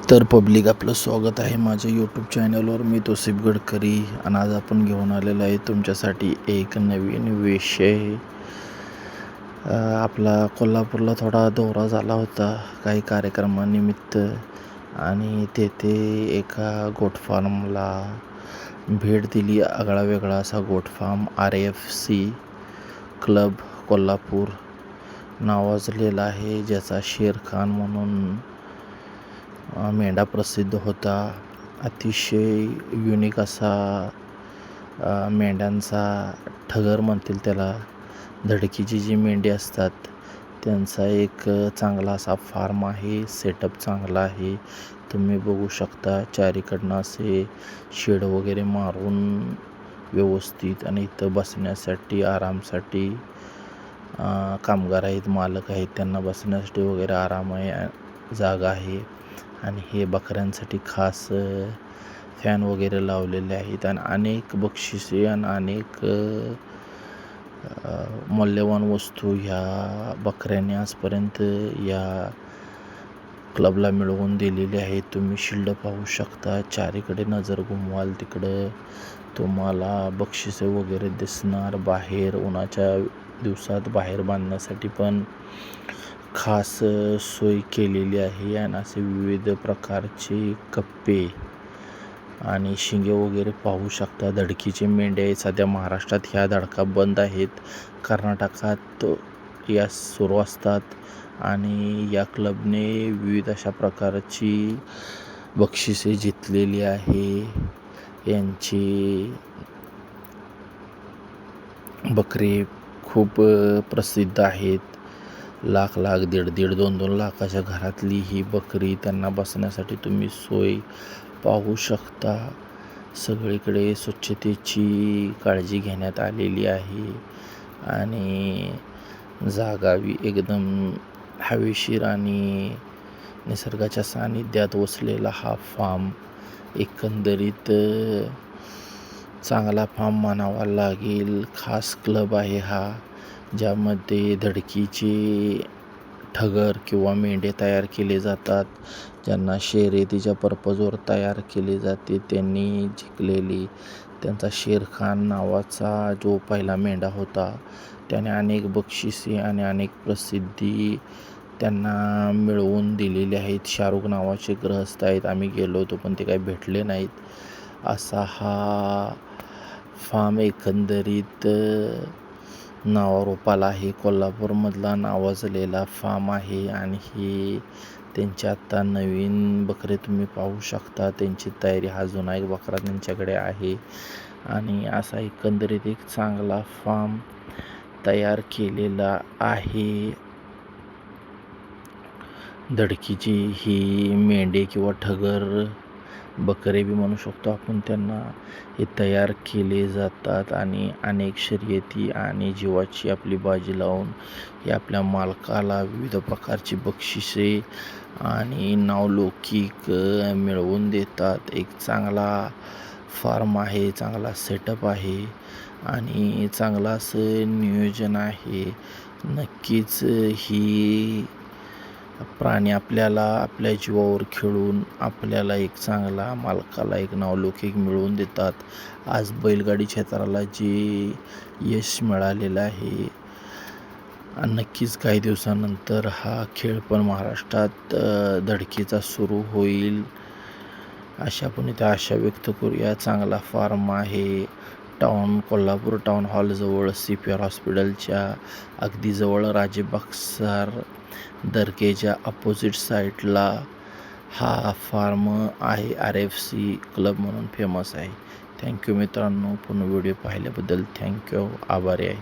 तर पब्लिक आपलं स्वागत आहे माझ्या यूट्यूब चॅनलवर. मी तोसिफ गडकरी आणि आज आपण घेऊन आलेलो आहे तुमच्यासाठी एक नवीन विषय. आपला कोल्हापूरला थोडा दौरा झाला होता काही कार्यक्रमानिमित्त आणि तेथे एका गोट फार्मला भेट दिली. आगळा वेगळा असा goat farm RFC club Kolhapur नावाजलेला आहे, ज्याचा शेर खान म्हणून मेंढा प्रसिद्ध होता. अतिशय युनिक असा मेंढ्यांचा ठगर म्हणतील त्याला, धडकीची जी मेंढी असतात त्यांचा एक चांगला असा फार्म आहे. सेटअप चांगला आहे, तुम्ही बघू शकता. चारीकडनं असे शेड वगैरे मारून व्यवस्थित, आणि इथं बसण्यासाठी आरामसाठी कामगार आहेत, मालक आहेत, त्यांना बसण्यासाठी वगैरे आराम आहे, जागा आहे. आणि हे बकऱ्यांसाठी खास फॅन वगैरे लावलेले आहेत. आणि अनेक बक्षिसे आणि अनेक मौल्यवान वस्तू ह्या बकऱ्यांनी आजपर्यंत या क्लबला मिळवून दिलेली आहेत. तुम्ही शिल्ड पाहू शकता. चारीकडे नजर घुमवाल तिकडं तुम्हाला बक्षिसे वगैरे दिसणार. बाहेर उन्हाच्या दिवसात बाहेर बांधण्यासाठी पण खास सोय केलेली आहे. आणि असे विविध प्रकारचे कप्पे आणि शिंगे वगैरे पाहू शकता. धडकीचे मेंढ्या आहेत. सध्या महाराष्ट्रात ह्या धडका बंद आहेत, कर्नाटकात या सुरू असतात. आणि या क्लबने विविध अशा प्रकारची बक्षिसे जिंकलेली आहे. यांची बकरी खूप प्रसिद्ध आहेत. लाख, दीड, 2 लाखाच्या घरातली ही बकरी. त्यांना बसण्यासाठी तुम्ही सोय पाहू शकता. सगळीकडे स्वच्छतेची काळजी घेण्यात आलेली आहे आणि जागा एकदम हवेशीर आणि निसर्गाच्या सानिध्यात वसलेला हा फार्म एकंदरीत चांगला फार्म म्हणावा लागेल. खास क्लब आहे हा, ज्यामध्ये धडकीचे ठगर किंवा मेंढे तयार केले जातात. ज्यांना शर्यतीच्या पर्पजवर तयार केले जाते त्यांनी जिंकलेली. त्यांचा शेर खान नावाचा जो पहिला मेंढा होता त्याने अनेक बक्षिसे आणि अनेक प्रसिद्धी त्यांना मिळवून दिलेली आहेत. शाहरुख नावाचे गृहस्थ आहेत, आम्ही गेलो होतो पण ते काही भेटले नाहीत. असा हा फार्म एकंदरीत नावारूपाला आहे. कोल्हापूरमधला नावाजलेला फार्म आहे. आणि हे त्यांचे आत्ता नवीन बकरे तुम्ही पाहू शकता. त्यांची तयारी, हा जुना एक बकरा त्यांच्याकडे आहे. आणि असा एकंदरीत एक चांगला फार्म तयार केलेला आहे. धडकीची ही मेंढे किंवा ठगर बकरे बी म्हणू शकतो आपण त्यांना, हे तयार केले जातात. आणि अनेक शर्यती आणि जीवाची आपली बाजी लावून हे आपल्या मालकाला विविध प्रकारची बक्षिसे आणि नावलौकिक मिळवून देतात. एक चांगला फार्म आहे, चांगला सेटअप आहे आणि चांगलं असं नियोजन आहे. नक्कीच ही प्राणी आपल्याला आपल्या जीवावर खेळून आपल्याला एक चांगला मालकाला एक नावलौकिक मिळवून देतात. आज बैलगाडी क्षेत्राला जे यश मिळालेलं आहे, नक्कीच काही दिवसानंतर हा खेळ पण महाराष्ट्रात धडकीचा सुरू होईल अशा आपण इथे आशा व्यक्त करूया. चांगला फार्म आहे. कोल्हापूर टाउन हॉलजवळ CPR हॉस्पिटलच्या अगदी जवळ राजेबागसार दर्गेच्या अपोजिट साईडला हा फार्म आहे. RFC क्लब म्हणून फेमस आहे. थँक्यू मित्रांनो, पूर्ण व्हिडिओ पाहिल्याबद्दल थँक्यू, आभारी आहे.